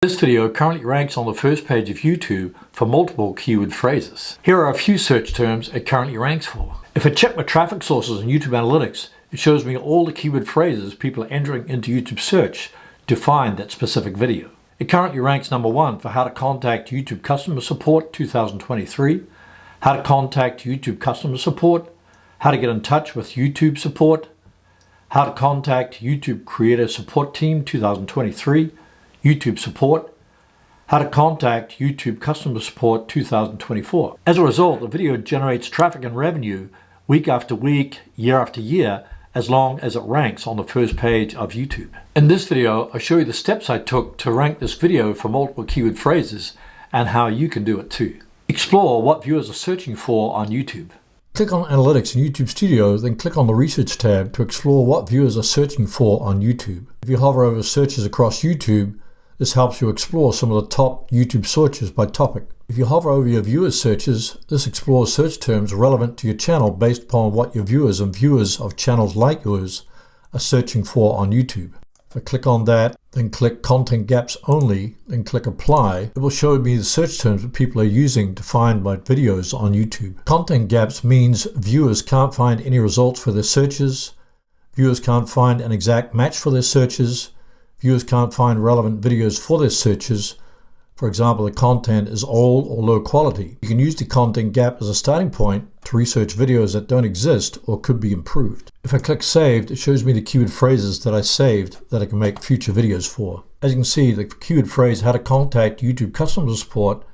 This video currently ranks on the first page of YouTube for multiple keyword phrases. Here are a few search terms it currently ranks for. If I check my traffic sources in YouTube Analytics, it shows me all the keyword phrases people are entering into YouTube search to find that specific video. It currently ranks number 1 for how to contact YouTube customer support 2023, how to contact YouTube customer support, how to get in touch with YouTube support, how to contact YouTube creator support team 2023, YouTube support, how to contact YouTube customer support 2024. As a result, the video generates traffic and revenue week after week, year after year, as long as it ranks on the first page of YouTube. In this video, I'll show you the steps I took to rank this video for multiple keyword phrases and how you can do it too. Explore what viewers are searching for on YouTube. Click on Analytics in YouTube Studio, then click on the Research tab to explore what viewers are searching for on YouTube. If you hover over searches across YouTube, this helps you explore some of the top YouTube searches by topic. If you hover over your viewers' searches, this explores search terms relevant to your channel based upon what your viewers and viewers of channels like yours are searching for on YouTube. If I click on that, then click Content Gaps Only, then click Apply, it will show me the search terms that people are using to find my videos on YouTube. Content gaps means viewers can't find any results for their searches, viewers can't find an exact match for their searches, viewers can't find relevant videos for their searches. For example, the content is old or low quality. You can use the content gap as a starting point to research videos that don't exist or could be improved. If I click Saved, it shows me the keyword phrases that I saved that I can make future videos for. As you can see, the keyword phrase how to contact YouTube customer support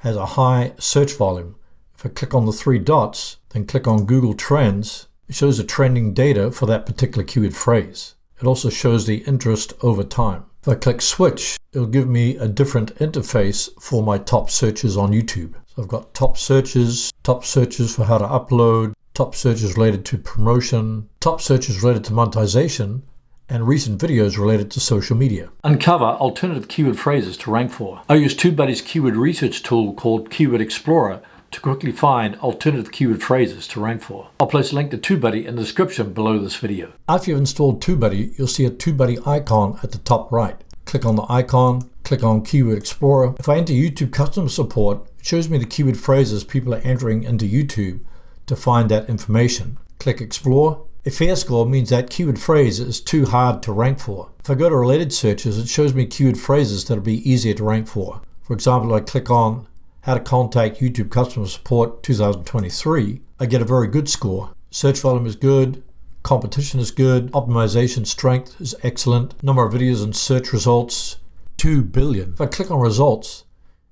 has a high search volume. If I click on the 3 dots, then click on Google Trends, it shows the trending data for that particular keyword phrase. It also shows the interest over time. If I click Switch, it'll give me a different interface for my top searches on YouTube. So I've got top searches for how to upload, top searches related to promotion, top searches related to monetization, and recent videos related to social media. Uncover alternative keyword phrases to rank for. I use TubeBuddy's keyword research tool called Keyword Explorer to quickly find alternative keyword phrases to rank for. I'll place a link to TubeBuddy in the description below this video. After you've installed TubeBuddy, you'll see a TubeBuddy icon at the top right. Click on the icon, click on Keyword Explorer. If I enter YouTube customer support, it shows me the keyword phrases people are entering into YouTube to find that information. Click Explore. A fair score means that keyword phrase is too hard to rank for. If I go to related searches, it shows me keyword phrases that'll be easier to rank for. For example, I click on how to contact YouTube customer support 2023, I get a very good score. Search volume is good, competition is good, optimization strength is excellent, number of videos and search results, 2 billion. If I click on results,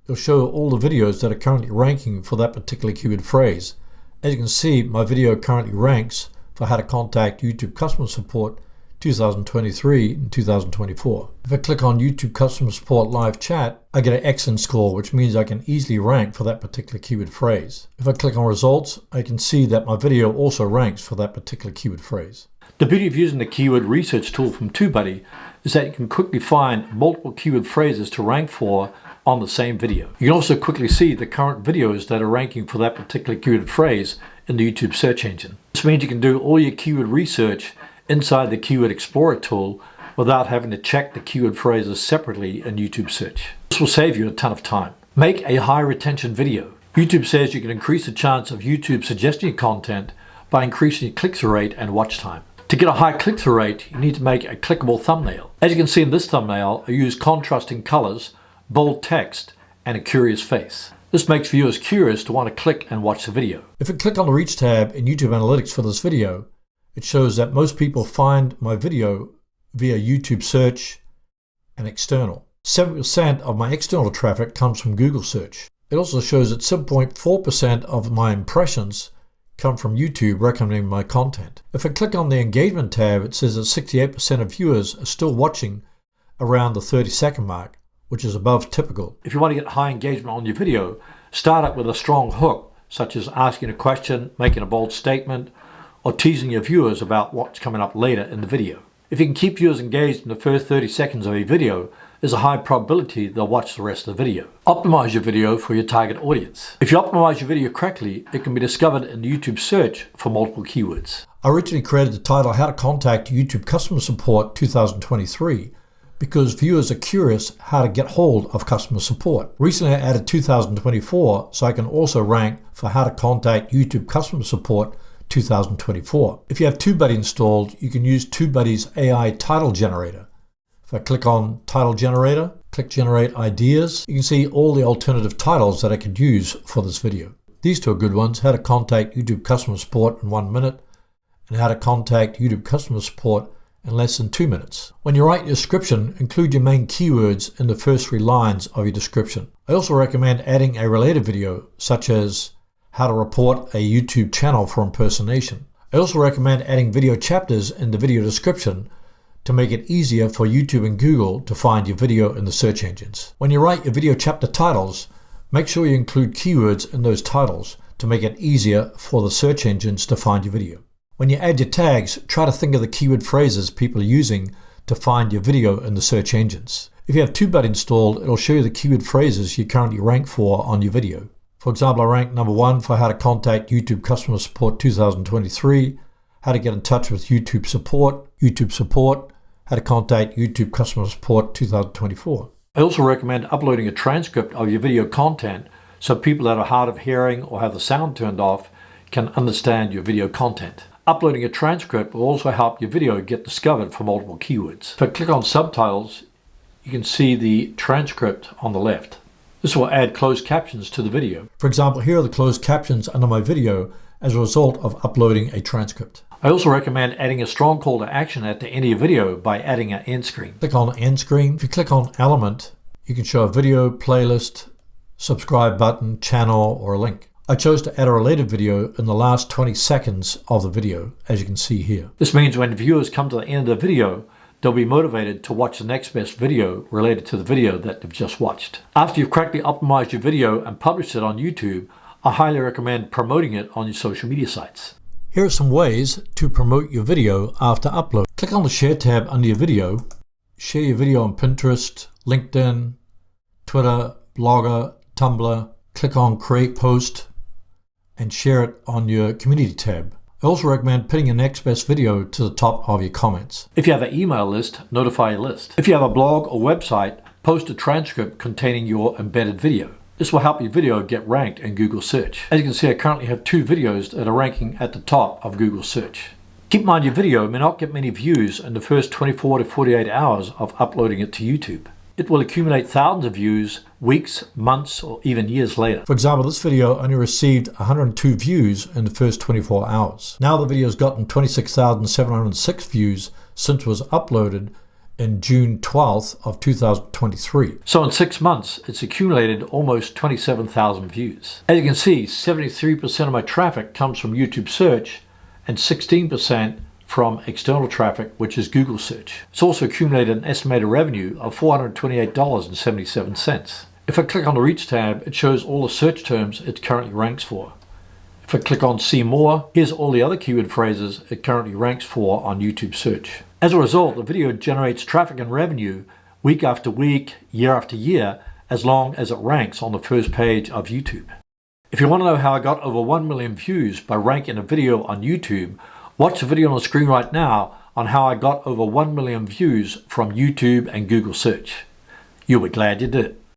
it'll show all the videos that are currently ranking for that particular keyword phrase. As you can see, my video currently ranks for how to contact YouTube customer support 2023 and 2024. If I click on YouTube customer support live chat, I get an excellent score, which means I can easily rank for that particular keyword phrase. If I click on results, I can see that my video also ranks for that particular keyword phrase. The beauty of using the keyword research tool from TubeBuddy is that you can quickly find multiple keyword phrases to rank for on the same video. You can also quickly see the current videos that are ranking for that particular keyword phrase in the YouTube search engine. This means you can do all your keyword research inside the Keyword Explorer tool without having to check the keyword phrases separately in YouTube search. This will save you a ton of time. Make a high retention video. YouTube says you can increase the chance of YouTube suggesting your content by increasing your click-through rate and watch time. To get a high click-through rate, you need to make a clickable thumbnail. As you can see in this thumbnail, I use contrasting colors, bold text, and a curious face. This makes viewers curious to want to click and watch the video. If I click on the Reach tab in YouTube Analytics for this video, it shows that most people find my video via YouTube search and external. 7% of my external traffic comes from Google search. It also shows that 7.4% of my impressions come from YouTube recommending my content. If I click on the engagement tab, it says that 68% of viewers are still watching around the 30-second mark, which is above typical. If you want to get high engagement on your video, start it with a strong hook, such as asking a question, making a bold statement, or teasing your viewers about what's coming up later in the video. If you can keep viewers engaged in the first 30 seconds of a video, there's a high probability they'll watch the rest of the video. Optimize your video for your target audience. If you optimize your video correctly, it can be discovered in the YouTube search for multiple keywords. I originally created the title How to Contact YouTube Customer Support 2023 because viewers are curious how to get hold of customer support. Recently I added 2024 so I can also rank for how to contact YouTube customer support 2024. If you have TubeBuddy installed, you can use TubeBuddy's AI title generator. If I click on title generator, click generate ideas, you can see all the alternative titles that I could use for this video. These two are good ones: how to contact YouTube customer support in 1 minute and how to contact YouTube customer support in less than 2 minutes. When you write your description, include your main keywords in the first 3 lines of your description. I also recommend adding a related video, such as how to report a YouTube channel for impersonation. I also recommend adding video chapters in the video description to make it easier for YouTube and Google to find your video in the search engines. When you write your video chapter titles, make sure you include keywords in those titles to make it easier for the search engines to find your video. When you add your tags, try to think of the keyword phrases people are using to find your video in the search engines. If you have TubeBuddy installed, it'll show you the keyword phrases you currently rank for on your video. For example, I ranked number 1 for how to contact YouTube customer support 2023, how to get in touch with YouTube support, how to contact YouTube customer support 2024. I also recommend uploading a transcript of your video content so people that are hard of hearing or have the sound turned off can understand your video content. Uploading a transcript will also help your video get discovered for multiple keywords. If I click on subtitles, you can see the transcript on the left. This will add closed captions to the video. For example, here are the closed captions under my video as a result of uploading a transcript. I also recommend adding a strong call to action at the end of your video by adding an end screen. Click on end screen. If you click on element, you can show a video, playlist, subscribe button, channel, or a link. I chose to add a related video in the last 20 seconds of the video, as you can see here. This means when viewers come to the end of the video, they'll be motivated to watch the next best video related to the video that they've just watched. After you've correctly optimized your video and published it on YouTube, I highly recommend promoting it on your social media sites. Here are some ways to promote your video after upload. Click on the Share tab under your video. Share your video on Pinterest, LinkedIn, Twitter, Blogger, Tumblr. Click on Create Post and share it on your Community tab. I also recommend pinning your next best video to the top of your comments. If you have an email list, notify your list. If you have a blog or website, post a transcript containing your embedded video. This will help your video get ranked in Google search. As you can see, I currently have 2 videos that are ranking at the top of Google search. Keep in mind your video may not get many views in the first 24 to 48 hours of uploading it to YouTube. It will accumulate thousands of views weeks, months, or even years later. For example, this video only received 102 views in the first 24 hours. Now the video has gotten 26,706 views since it was uploaded in June 12th of 2023. So in 6 months, it's accumulated almost 27,000 views. As you can see, 73% of my traffic comes from YouTube search and 16% from external traffic, which is Google search. It's also accumulated an estimated revenue of $428.77. If I click on the Reach tab, it shows all the search terms it currently ranks for. If I click on See More, here's all the other keyword phrases it currently ranks for on YouTube search. As a result, the video generates traffic and revenue week after week, year after year, as long as it ranks on the first page of YouTube. If you want to know how I got over 1 million views by ranking a video on YouTube, watch the video on the screen right now on how I got over 1 million views from YouTube and Google search. You'll be glad you did.